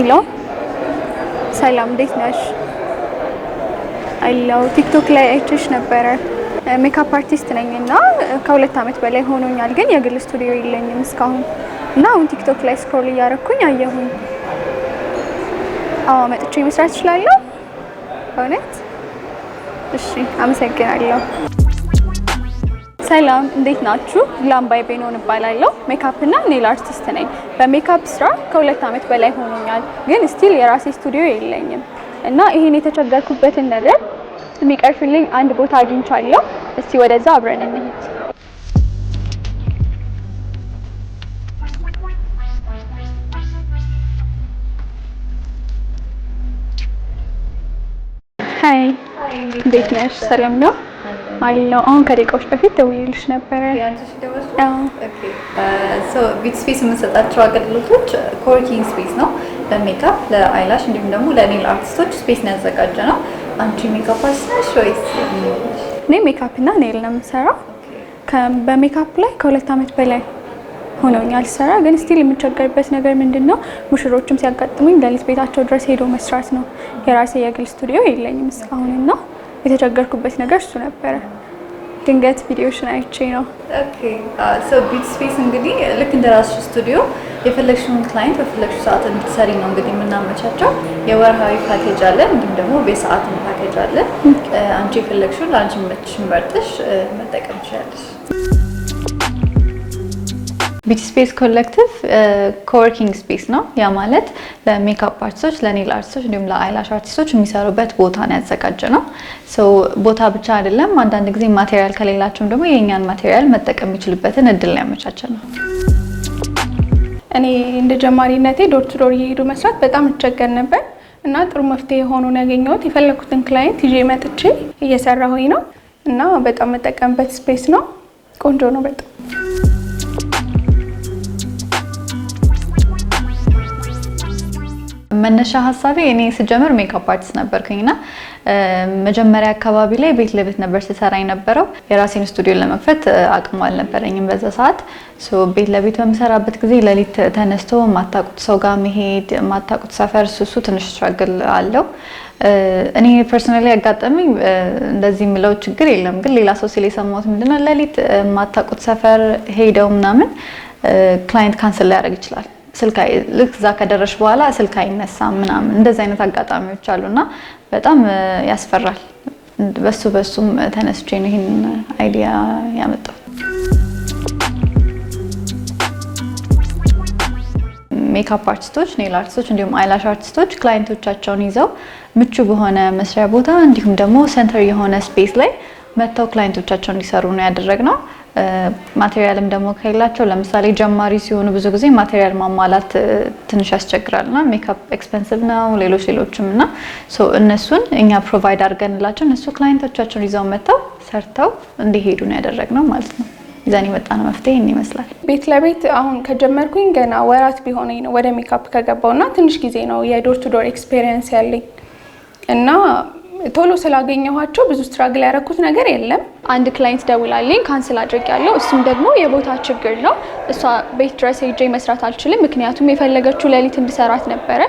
ሄሎ ሰላም እንዴት ነሽ? አለው ቲክቶክ ላይ አይቼሽ ነበረ። ሜካፕ አርቲስት ነኝና ከ2 አመት በላይ ሆኖኛል፣ ግን የግል ስቱዲዮ የለኝም እስካሁን እና አሁን ቲክቶክ ላይ ስክሮል እያደረኩኝ አየሁኝ። አዎ መጥቼ መስራት እችላለሁ? እውነት? እሺ አመሰግናለሁ። ሰላም እንዴት ናችሁ? ላምባይ ቤኖን እባላለሁ። ሜካፕ እና ኔል አርቲስት ነኝ። በሜካፕ ስራ ከ2 አመት በላይ ሆኖኛል፣ ግን ስቲል የራሴ ስቱዲዮ የለኝም እና ይሄን የተቸገርኩበትን ነገር የሚቀርፍልኝ አንድ ቦታ አግኝቻለሁ። እስቲ ወደዛ አብረን እንሂድ። ሃይ እንዴት ነሽ? ሰላም ነው? አለው አሁን ከደቂቃዎች በፊት ደውዬልሽ ነበረ። ቢት ስፔስ የምንሰጣቸው አገልግሎቶች ኮወርኪንግ ስፔስ ነው። ለሜካፕ ለአይላሽ እንዲሁም ደግሞ ለኔል አርቲስቶች ስፔስ ነው ያዘጋጀ ነው። አንቺ ሜካፕ አርቲስት ነሽ ወይስ? እኔ ሜካፕ እና ኔል ነው የምሰራው። በሜካፕ ላይ ከ2 አመት በላይ ሆኖኛል ስራ፣ ግን ስቲል የምቸገርበት ነገር ምንድነው ሙሽሮችም ሲያጋጥሙኝ ለሊት ቤታቸው ድረስ ሄዶ መስራት ነው። የራሴ የግል ስቱዲዮ የለኝም እስካሁንና የተቸገርኩበት ነገር እሱ ነበረ። ድንገት ቪዲዮሽን አይቼ ነው። ኦኬ ቢት ስፔስ እንግዲህ ልክ እንደ ራስሽ ስቱዲዮ የፈለግሽውን ክላይንት በፈለግሽው ሰዓት እንድትሰሪ ነው እንግዲህ የምናመቻቸው። የወርሃዊ ፓኬጅ አለ፣ እንዲሁም ደግሞ በሰዓት ፓኬጅ አለ። አንቺ የፈለግሽውን ለአንቺ መጥሽን መርጠሽ መጠቀም ትችላለሽ። ቢት ስፔስ ኮሌክቲቭ ኮወርኪንግ ስፔስ ነው። ያ ማለት ለሜካፕ አርቲስቶች፣ ለኔል አርቲስቶች እንዲሁም ለአይላሽ አርቲስቶች የሚሰሩበት ቦታ ነው ያዘጋጀ ነው። ቦታ ብቻ አይደለም፣ አንዳንድ ጊዜ ማቴሪያል ከሌላቸውም ደግሞ የኛን ማቴሪያል መጠቀም የሚችሉበትን እድል ላይ ያመቻቸ ነው። እኔ እንደ ጀማሪነቴ ዶር ቱ ዶር እየሄዱ መስራት በጣም እቸገር ነበር እና ጥሩ መፍትሄ ሆኖ ነው ያገኘሁት። የፈለኩትን ክላይንት ይዤ መጥቼ እየሰራሁኝ ነው እና በጣም መጠቀምበት ስፔስ ነው። ቆንጆ ነው በጣም። መነሻ ሀሳቤ እኔ ስጀምር ሜካፕ አርቲስት ነበርኩኝና መጀመሪያ አካባቢ ላይ ቤት ለቤት ነበር ስሰራ የነበረው። የራሴን ስቱዲዮ ለመክፈት አቅሙ አልነበረኝም በዛ ሰዓት። ቤት ለቤት በምሰራበት ጊዜ ለሊት ተነስቶ ማታቁት ሰው ጋር መሄድ፣ ማታቁት ሰፈር እሱ ትንሽ ስትራግል አለው። እኔ ፐርሰናሊ ያጋጠመኝ እንደዚህ የሚለው ችግር የለም፣ ግን ሌላ ሰው ሲል የሰማሁት ምንድነው ለሊት ማታቁት ሰፈር ሄደው ምናምን ክላይንት ካንስል ሊያደርግ ይችላል። ልክ እዛ ከደረሽ በኋላ ስልክ አይነሳም ምናምን እንደዚህ አይነት አጋጣሚዎች አሉና በጣም ያስፈራል። በሱም ተነስቼ ነው ይሄን አይዲያ ያመጣው። ሜካፕ አርቲስቶች፣ ኔል አርቲስቶች እንዲሁም አይላሽ አርቲስቶች ክላይንቶቻቸውን ይዘው ምቹ በሆነ መስሪያ ቦታ እንዲሁም ደግሞ ሴንተር የሆነ ስፔስ ላይ መተው ክላይንቶቻቸውን እንዲሰሩ ነው ያደረግነው። ማቴሪያልም ደግሞ ከሌላቸው ለምሳሌ ጀማሪ ሲሆኑ ብዙ ጊዜ ማቴሪያል ማሟላት ትንሽ ያስቸግራልና ሜካፕ ኤክስፔንሲቭ ነው፣ ሌሎችም እና እነሱን እኛ ፕሮቫይድ አድርገንላቸው እነሱ ክላይንቶቻቸውን ይዘው መተው ሰርተው እንዲሄዱ ነው ያደረግነው ማለት ነው። ይዘን የመጣነው መፍትሄ ይሄን ይመስላል። ቤት ለቤት አሁን ከጀመርኩኝ ገና ወራት ቢሆነኝ ነው ወደ ሜካፕ ከገባውና ትንሽ ጊዜ ነው የዶር ቱ ዶር ኤክስፒሪየንስ ያለኝ እና ቶሎ ስላገኘኋቸው ብዙ ስትራግል ያደረኩት ነገር የለም። አንድ ክላይንት ደውላልኝ ካንስል አድርጌያለሁ። እሱም ደግሞ የቦታ ችግር ነው። እሷ ቤት ድረስ ሄጄ መስራት አልችልም፣ ምክንያቱም የፈለገችው ሌሊት እንድሰራት ነበረ።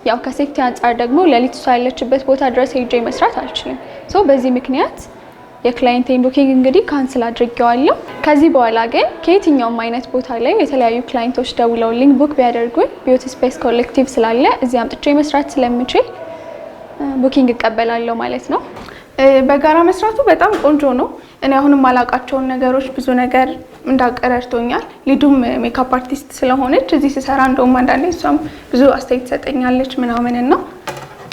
ያው ከሴፍቲ አንጻር ደግሞ ሌሊት እሷ ያለችበት ቦታ ድረስ ሄጄ መስራት አልችልም። በዚህ ምክንያት የክላይንቴን ቡኪንግ እንግዲህ ካንስል አድርጌዋለሁ። ከዚህ በኋላ ግን ከየትኛውም አይነት ቦታ ላይ የተለያዩ ክላይንቶች ደውለውልኝ ቡክ ቢያደርጉኝ ቢዩቲ ስፔስ ኮሌክቲቭ ስላለ እዚህ አምጥቼ መስራት ስለምችል ቡኪንግ እቀበላለሁ ማለት ነው። በጋራ መስራቱ በጣም ቆንጆ ነው። እኔ አሁንም አላቃቸውን ነገሮች ብዙ ነገር እንዳቀረርቶኛል። ሊዱም ሜካፕ አርቲስት ስለሆነች እዚህ ስሰራ እንደውም አንዳንዴ እሷም ብዙ አስተያየት ትሰጠኛለች ምናምንና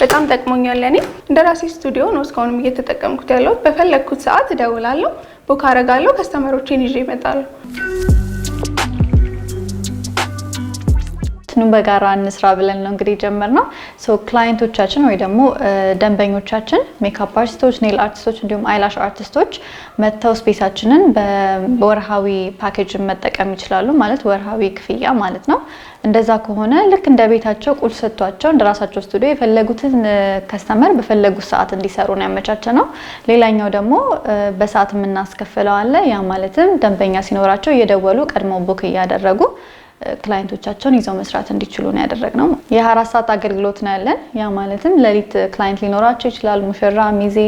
በጣም ጠቅሞኛል። እኔ እንደ ራሴ ስቱዲዮ ነው እስካሁንም እየተጠቀምኩት ያለሁት። በፈለግኩት ሰዓት እደውላለሁ፣ ቡክ አደርጋለሁ፣ ከስተመሮቼን ይዤ እመጣለሁ። በጋራ እንስራ ብለን ነው እንግዲህ ጀመርነው። ክላይንቶቻችን ወይ ደግሞ ደንበኞቻችን ሜካፕ አርቲስቶች፣ ኔል አርቲስቶች እንዲሁም አይላሽ አርቲስቶች መተው ስፔሳችንን በወርሃዊ ፓኬጅ መጠቀም ይችላሉ። ማለት ወርሃዊ ክፍያ ማለት ነው። እንደዛ ከሆነ ልክ እንደ ቤታቸው ቁልፍ ሰጥቷቸው እንደ ራሳቸው ስቱዲዮ የፈለጉትን ከስተመር በፈለጉት ሰዓት እንዲሰሩ ነው ያመቻቸ ነው። ሌላኛው ደግሞ በሰዓት የምናስከፍለው አለ። ያ ማለትም ደንበኛ ሲኖራቸው እየደወሉ ቀድሞ ቡክ እያደረጉ ክላይንቶቻቸውን ይዘው መስራት እንዲችሉ ነው ያደረግነው። የ24 ሰዓት አገልግሎት ነው ያለን። ያ ማለትም ሌሊት ክላይንት ሊኖራቸው ይችላል፣ ሙሽራ፣ ሚዜ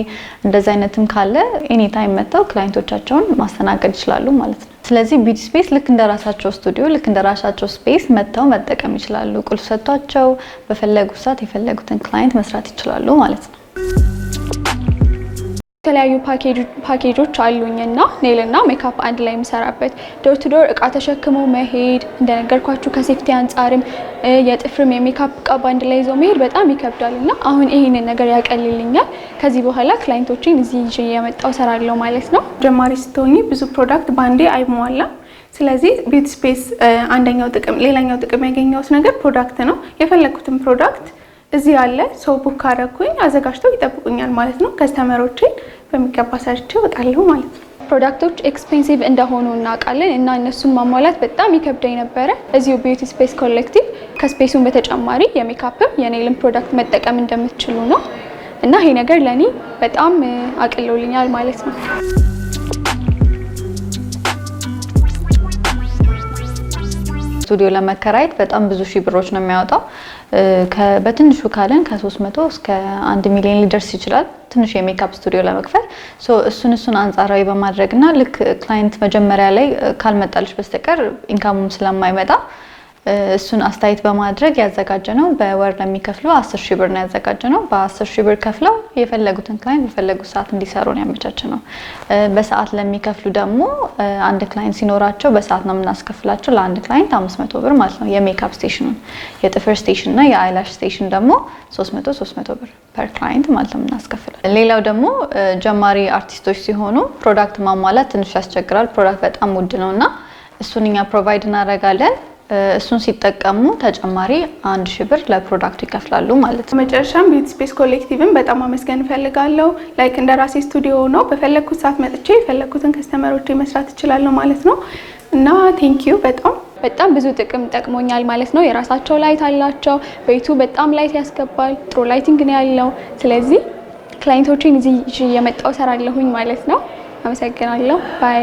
እንደዚህ አይነትም ካለ ኤኒ ታይም መጥተው ክላይንቶቻቸውን ማስተናገድ ይችላሉ ማለት ነው። ስለዚህ ቢዩቲ ስፔስ ልክ እንደራሳቸው ስቱዲዮ ልክ እንደራሳቸው ስፔስ መጥተው መጠቀም ይችላሉ። ቁልፍ ሰጥቷቸው በፈለጉት ሰዓት የፈለጉትን ክላይንት መስራት ይችላሉ ማለት ነው። የተለያዩ ፓኬጆች አሉኝና ኔልና ሜካፕ አንድ ላይ የምሰራበት ዶር ቱ ዶር እቃ ተሸክሞ መሄድ እንደነገርኳችሁ ከሴፍቲ አንጻርም የጥፍርም የሜካፕ እቃ ባንድ ላይ ይዞ መሄድ በጣም ይከብዳልና አሁን ይሄንን ነገር ያቀልልኛል። ከዚህ በኋላ ክላይንቶችን እዚህ ይዤ የመጣው ሰራለሁ ማለት ነው። ጀማሪ ስትሆኚ ብዙ ፕሮዳክት ባንዴ አይሟላም። ስለዚህ ቢዩቲ ስፔስ ሌላኛው ጥቅም ያገኘሁት ነገር ፕሮዳክት ነው። የፈለኩትን ፕሮዳክት እዚህ ያለ ሰው ቡክ ካረኩኝ አዘጋጅተው ይጠብቁኛል ማለት ነው። ከስተመሮችን በሚገባ ሰርቼ እወጣለሁ ማለት ነው። ፕሮዳክቶች ኤክስፔንሲቭ እንደሆኑ እናውቃለን እና እነሱን ማሟላት በጣም ይከብደኝ ነበረ። እዚሁ ቢዩቲ ስፔስ ኮሌክቲቭ ከስፔሱን በተጨማሪ የሜካፕም የኔልም ፕሮዳክት መጠቀም እንደምትችሉ ነው እና ይሄ ነገር ለኔ በጣም አቅሎልኛል ማለት ነው። ስቱዲዮ ለመከራየት በጣም ብዙ ሺህ ብሮች ነው የሚያወጣው። በትንሹ ካለን ከ300 እስከ 1 ሚሊዮን ሊደርስ ይችላል ትንሽ የሜካፕ ስቱዲዮ ለመክፈል። እሱን አንጻራዊ በማድረግና ልክ ክላይንት መጀመሪያ ላይ ካልመጣልሽ በስተቀር ኢንካሙም ስለማይመጣ እሱን አስተያየት በማድረግ ያዘጋጀነው በወር ለሚከፍለው 10 ሺህ ብር ነው ያዘጋጀነው። በ10 ሺህ ብር ከፍለው የፈለጉትን ክላይንት በፈለጉት ሰዓት እንዲሰሩ ነው ያመቻቸነው። በሰዓት ለሚከፍሉ ደግሞ አንድ ክላይንት ሲኖራቸው በሰዓት ነው የምናስከፍላቸው። ለአንድ ክላይንት 500 ብር ማለት ነው የሜካፕ ስቴሽኑን። የጥፍር ስቴሽን እና የአይላሽ ስቴሽን ደግሞ 300 ብር ፐር ክላይንት ማለት ነው የምናስከፍላቸው። ሌላው ደግሞ ጀማሪ አርቲስቶች ሲሆኑ ፕሮዳክት ማሟላት ትንሽ ያስቸግራል። ፕሮዳክት በጣም ውድ ነውና እሱን እኛ ፕሮቫይድ እናደርጋለን። እሱን ሲጠቀሙ ተጨማሪ 1000 ብር ለፕሮዳክቱ ይከፍላሉ ማለት ነው። መጨረሻም ቢዩቲ ስፔስ ኮሌክቲቭን በጣም አመስገን እፈልጋለሁ። ላይክ እንደራሴ ስቱዲዮ ነው። በፈለኩት ሰዓት መጥቼ የፈለኩትን ከስተመሮች መስራት እችላለሁ ማለት ነው እና ቴንክ ዩ በጣም ብዙ ጥቅም ጠቅሞኛል ማለት ነው። የራሳቸው ላይት አላቸው። ቤቱ በጣም ላይት ያስገባል። ጥሩ ላይቲንግ ነው ያለው። ስለዚህ ክላይንቶችን እዚህ የመጣው ሰራለሁኝ ማለት ነው። አመሰግናለሁ። ባይ